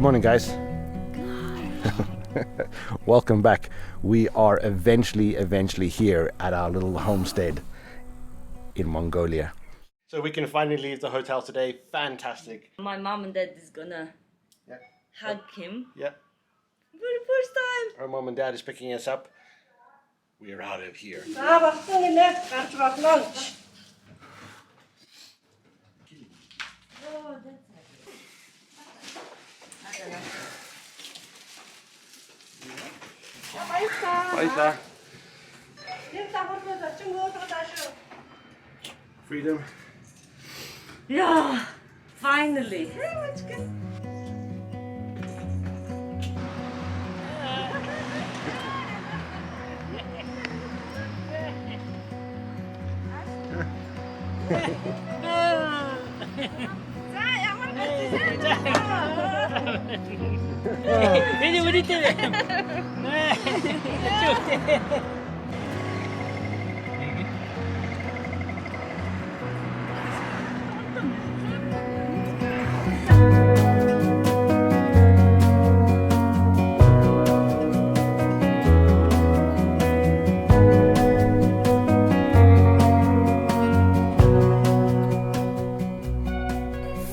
morning, guys. Welcome back. We are eventually here at our little homestead in Mongolia. So we can finally leave the hotel today. Fantastic. My mom and dad is gonna hug him. Yeah. For the first time. Our mom and dad is picking us up. We are out of here. Oh, that's Freedom. yeah, finally. Hey, what's good?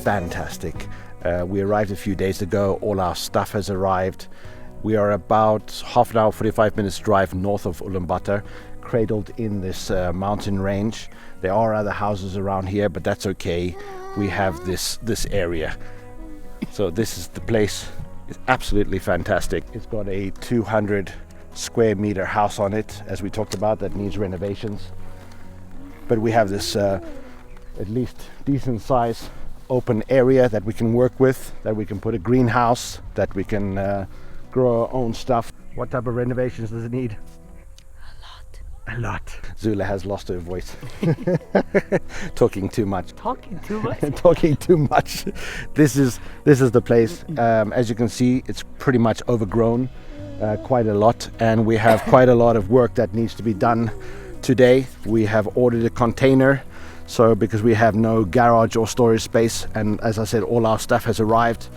Fantastic. We arrived a few days ago. All our stuff has arrived. We are about half an hour, 45 minutes drive north of Ulaanbaatar, cradled in this mountain range. There are other houses around here, but that's okay. We have this area. So this is the place. It's absolutely fantastic. It's got a 200 square meter house on it, as we talked about, that needs renovations. But we have this at least decent size open area that we can work with, that we can put a greenhouse, that we can grow our own stuff. What type of renovations does it need? A lot. Zula has lost her voice. Talking too much. Talking too much? Talking too much. This is the place. As you can see, it's pretty much overgrown quite a lot, and we have quite a lot of work that needs to be done today. We have ordered a container, so because we have no garage or storage space, and as I said, all our stuff has arrived,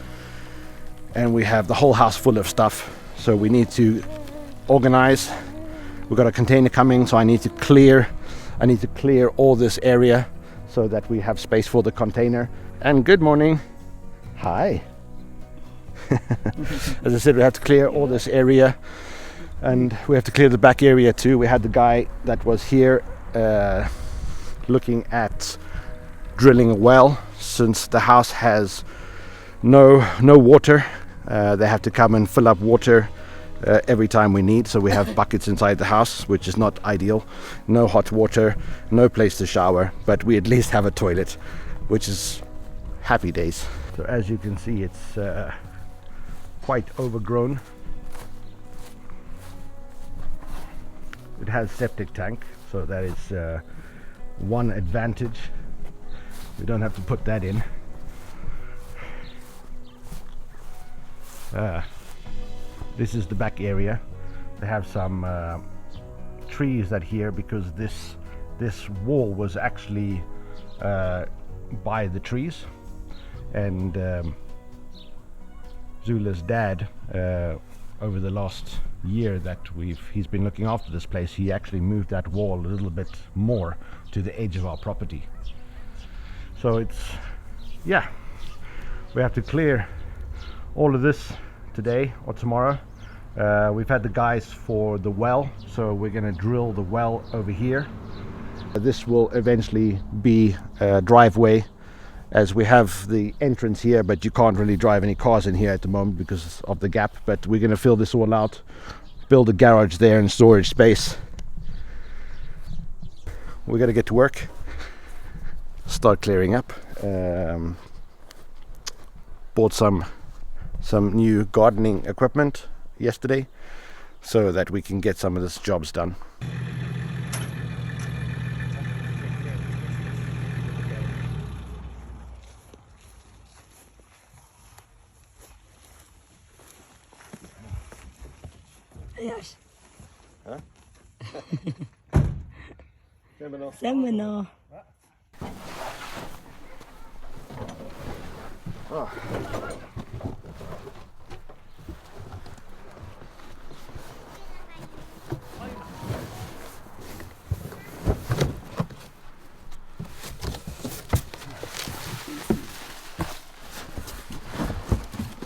and we have the whole house full of stuff, so we need to organize. We've got a container coming, so I need to clear all this area so that we have space for the container. And good morning. Hi. As I said, we have to clear all this area, and we have to clear the back area too. We had the guy that was here looking at drilling a well, since the house has no water. They have to come and fill up water every time we need, so we have buckets inside the house, which is not ideal. No hot water, no place to shower, but we at least have a toilet, which is happy days. So as you can see, it's quite overgrown. It has septic tank, so that is one advantage. We don't have to put that in. This is the back area. They have some trees that here, because this wall was actually by the trees, and Zula's dad, over the last year that he's been looking after this place, he actually moved that wall a little bit more to the edge of our property. So it's, yeah, we have to clear all of this today or tomorrow. We've had the guys for the well, so we're going to drill the well over here. This will eventually be a driveway, as we have the entrance here, but you can't really drive any cars in here at the moment because of the gap. But we're going to fill this all out, build a garage there and storage space. We're going to get to work, start clearing up. Bought some new gardening equipment yesterday so that we can get some of this jobs done. Yes. Huh? Seminar. Oh.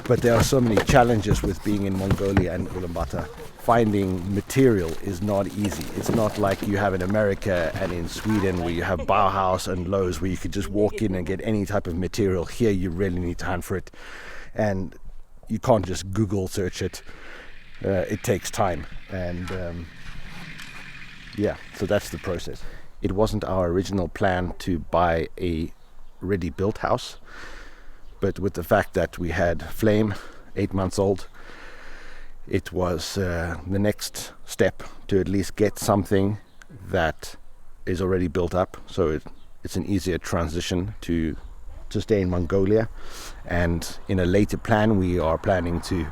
But there are so many challenges with being in Mongolia and Ulaanbaatar. Finding material is not easy. It's not like you have in America and in Sweden where you have Bauhaus and Lowe's where you could just walk in and get any type of material. Here you really need to hunt for it, and you can't just Google search it. It takes time, and yeah, so that's the process. It wasn't our original plan to buy a ready-built house, but with the fact that we had Flame, 8 months old, it was the next step to at least get something that is already built up, so it's an easier transition to stay in Mongolia. And in a later plan, we are planning to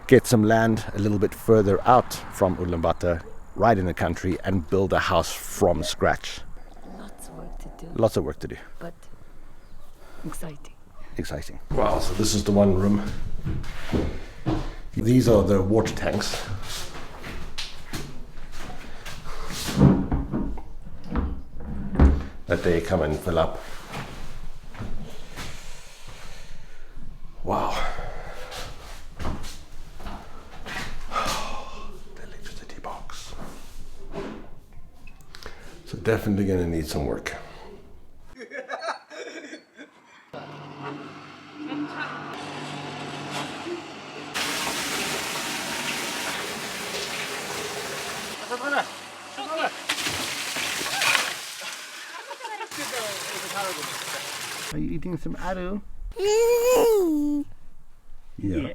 get some land a little bit further out from Ulaanbaatar, right in the country, and build a house from scratch. Lots of work to do. Lots of work to do. But exciting. Exciting. Wow, so this is the one room. These are the water tanks. That they come and fill up. Wow. The electricity box. So definitely gonna need some work. Are you eating some aru? Yeah.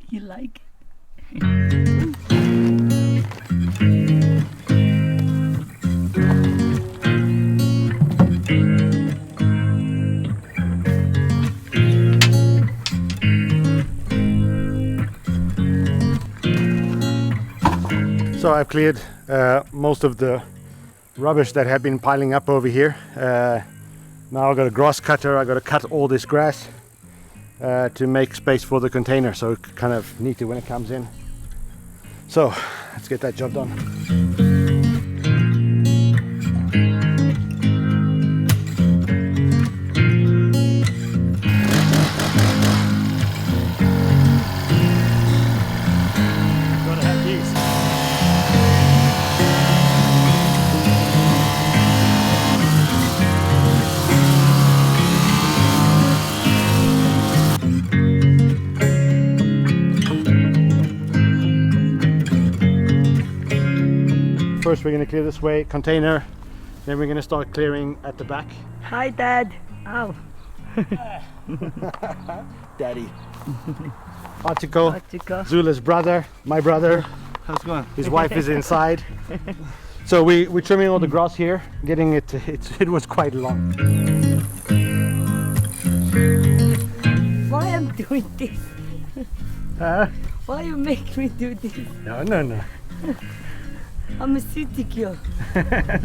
You like it? So I've cleared most of the rubbish that had been piling up over here. Now I've got a grass cutter. I've got to cut all this grass to make space for the container, so it's kind of neater when it comes in. So let's get that job done. First we're going to clear this way, container, then we're going to start clearing at the back. Hi, Dad. Ow. Daddy. 𝐸𝐴𝐻𝐿, Zula's brother, my brother. How's it going? His wife is inside. So we're trimming all the grass here, getting it, it was quite long. Why I'm doing this? Why you make me do this? No. I'm a city girl.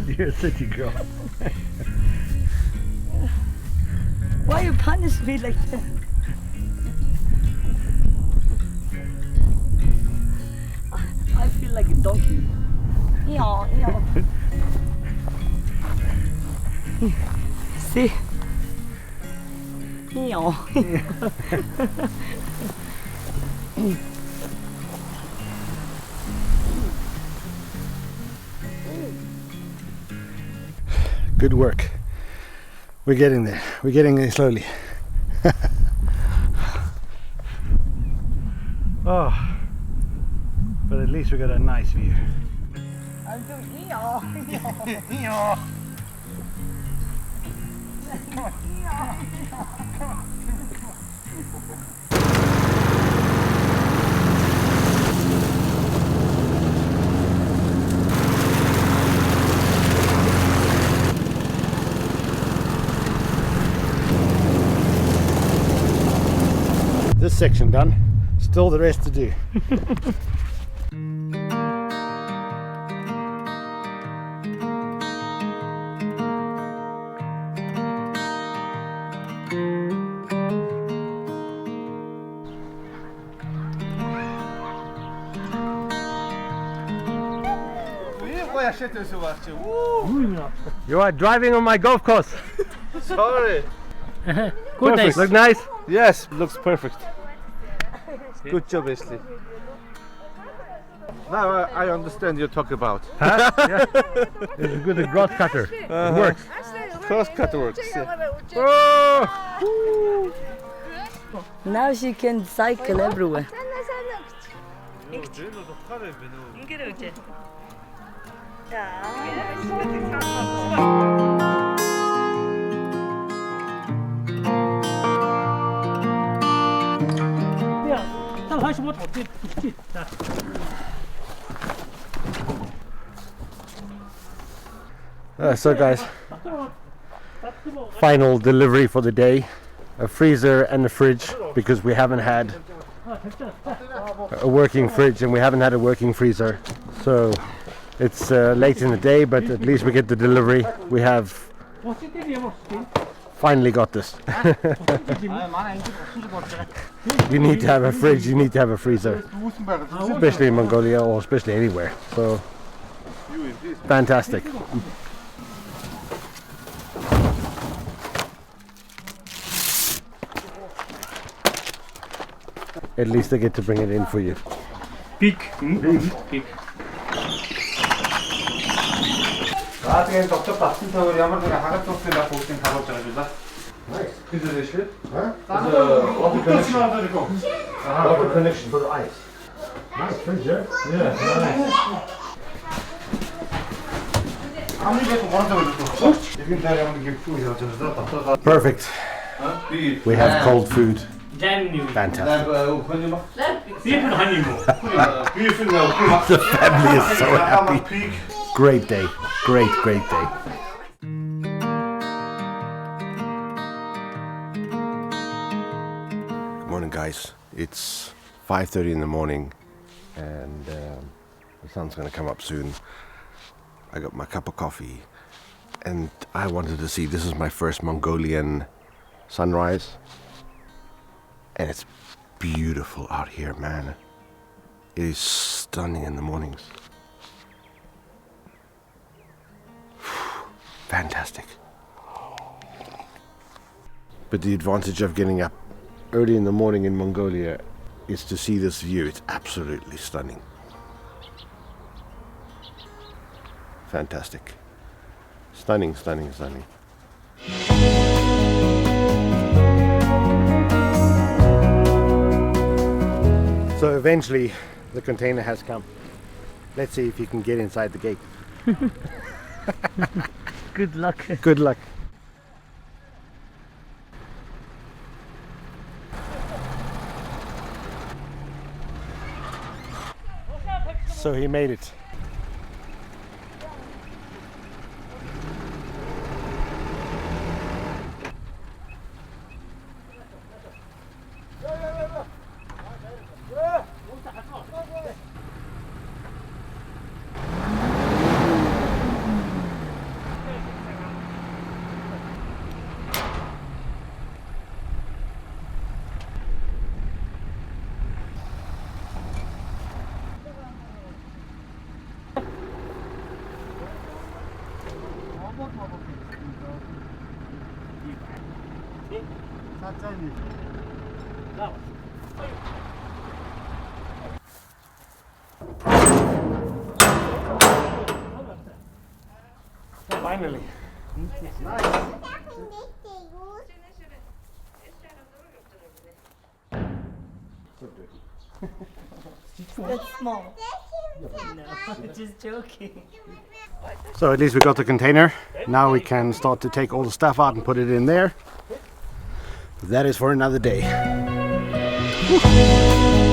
You're a city girl. Why you punish me like that? I feel like a donkey. Yeah. See? Yeah. Good work. We're getting there. We're getting there slowly. Oh, but at least we got a nice view. I'm doing This section done, still the rest to do. You are driving on my golf course. Sorry. Perfect. Look nice. Yes, looks perfect. Good job, Wesley. Now I understand you talk about. Huh? Yeah. It's a good grass cutter. It works. Cross cut works. Yeah. Oh! Now she can cycle everywhere. 그러지. So guys, final delivery for the day. A freezer and a fridge, because we haven't had a working fridge and we haven't had a working freezer. So it's late in the day, but at least we get the delivery. We have finally got this. You need to have a fridge, you need to have a freezer, especially in Mongolia or especially anywhere. So fantastic. At least they get to bring it in for you. Big. Big. 나중에 덕적 같은 타월이 한번 그냥 하가 쪽에다 보긴 가보자 주다. Nice. 그저 대신 Huh? water connection for the ice. Nice fridge, yeah? Yeah, nice. 아무리도 원하는 거 없어. 이긴 다리 한번 이렇게 풀어서 저기서 덕덕. Perfect. We have cold food. Genuine. Fantastic. People honeymoon. The family is so happy. Great day. Great day. Good morning, guys. It's 5:30 in the morning and the sun's going to come up soon. I got my cup of coffee and I wanted to see, this is my first Mongolian sunrise. And it's beautiful out here, man. It is stunning in the mornings. Fantastic. But the advantage of getting up early in the morning in Mongolia is to see this view. It's absolutely stunning. Fantastic. Stunning. So eventually the container has come. Let's see if you can get inside the gate. Good luck. Good luck. So he made it. Finally. That's small. No, just joking. So at least we got the container. Now we can start to take all the stuff out and put it in there. That is for another day. Woo.